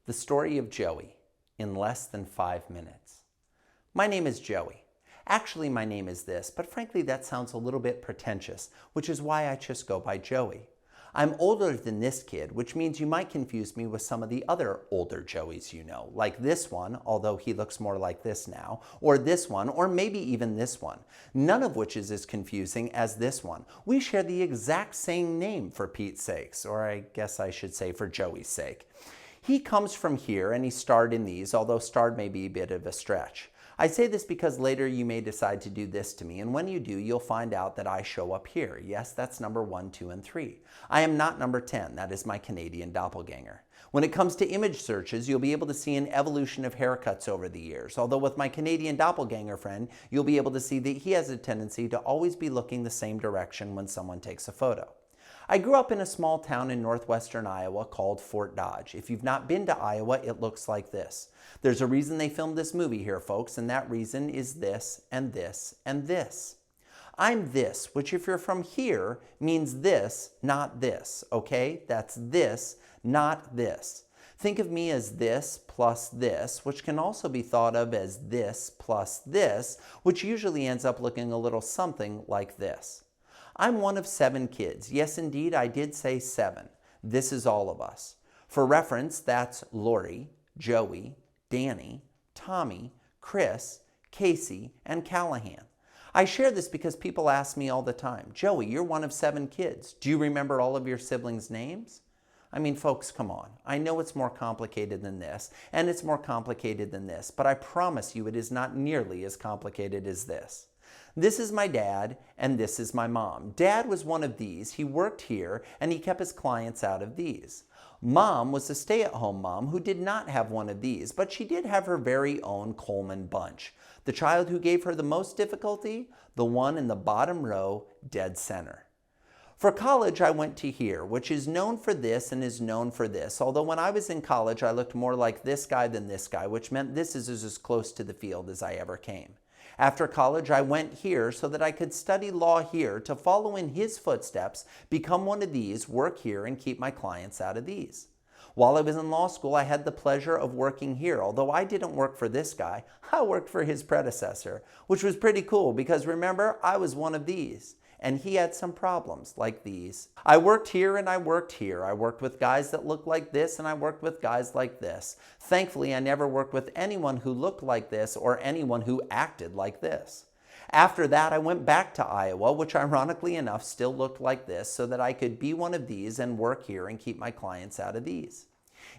The story of Joey in less than 5 minutes. My name is Joey. Actually, my name is this, but frankly that sounds a little bit pretentious, which is why I just go by Joey. I'm older than this kid, which means you might confuse me with some of the other older Joeys you know, like this one, although he looks more like this now, or this one, or maybe even this one, none of which is as confusing as this one. We share the exact same name, for Pete's sakes, or I guess I should say for Joey's sake. He comes from here and he starred in these, although starred may be a bit of a stretch. I say this because later you may decide to do this to me, and when you do, you'll find out that I show up here. Yes, that's number 1, 2, and 3. I am not number 10. That is my Canadian doppelganger. When it comes to image searches, you'll be able to see an evolution of haircuts over the years, although with my Canadian doppelganger friend, you'll be able to see that he has a tendency to always be looking the same direction when someone takes a photo. I grew up in a small town in northwestern Iowa called Fort Dodge. If you've not been to Iowa, it looks like this. There's a reason they filmed this movie here, folks, and that reason is this, and this, and this. I'm this, which if you're from here, means this, not this, okay? That's this, not this. Think of me as this plus this, which can also be thought of as this plus this, which usually ends up looking a little something like this. I'm one of 7 kids. Yes, indeed, I did say 7. This is all of us. For reference, that's Lori, Joey, Danny, Tommy, Chris, Casey, and Callahan. I share this because people ask me all the time, Joey, you're one of 7 kids. Do you remember all of your siblings' names? I mean, folks, come on. I know it's more complicated than this, and it's more complicated than this, but I promise you it is not nearly as complicated as this. This is my dad, and this is my mom. Dad was one of these. He worked here, and he kept his clients out of these. Mom was a stay-at-home mom who did not have one of these, but she did have her very own Coleman bunch. The child who gave her the most difficulty, the one in the bottom row, dead center. For college, I went to here, which is known for this and is known for this, although when I was in college, I looked more like this guy than this guy, which meant this is as close to the field as I ever came. After college, I went here so that I could study law here to follow in his footsteps, become one of these, work here, and keep my clients out of these. While I was in law school, I had the pleasure of working here. Although I didn't work for this guy, I worked for his predecessor, which was pretty cool because remember, I was one of these. And he had some problems like these. I worked here and I worked here. I worked with guys that looked like this and I worked with guys like this. Thankfully, I never worked with anyone who looked like this or anyone who acted like this. After that, I went back to Iowa, which ironically enough still looked like this, so that I could be one of these and work here and keep my clients out of these.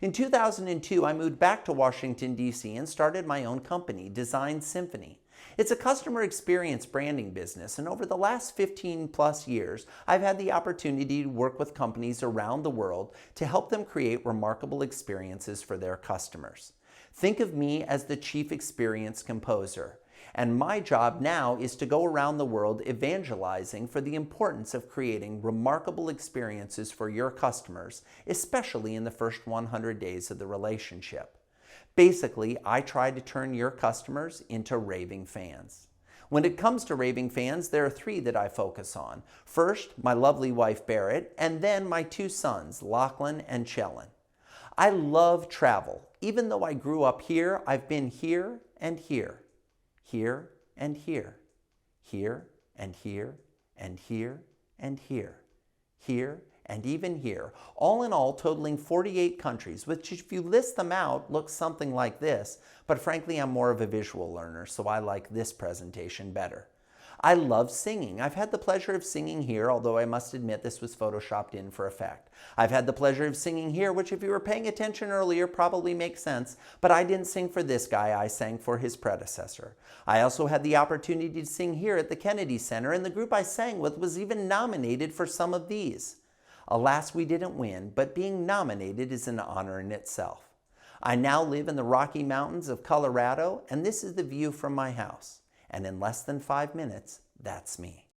In 2002, I moved back to Washington, D.C. and started my own company, Design Symphony. It's a customer experience branding business, and over the last 15 plus years, I've had the opportunity to work with companies around the world to help them create remarkable experiences for their customers. Think of me as the chief experience composer, and my job now is to go around the world evangelizing for the importance of creating remarkable experiences for your customers, especially in the first 100 days of the relationship. Basically, I try to turn your customers into raving fans. When it comes to raving fans, there are 3 that I focus on. First, my lovely wife Barrett, and then my 2 sons, Lachlan and Chellen. I love travel. Even though I grew up here, I've been here and here, here and here, here and here and here and here, here and even here, all in all totaling 48 countries, which if you list them out, looks something like this, but frankly I'm more of a visual learner, so I like this presentation better. I love singing. I've had the pleasure of singing here, although I must admit this was photoshopped in for effect. I've had the pleasure of singing here, which if you were paying attention earlier probably makes sense, but I didn't sing for this guy, I sang for his predecessor. I also had the opportunity to sing here at the Kennedy Center, and the group I sang with was even nominated for some of these. Alas, we didn't win, but being nominated is an honor in itself. I now live in the Rocky Mountains of Colorado, and this is the view from my house. And in less than 5 minutes, that's me.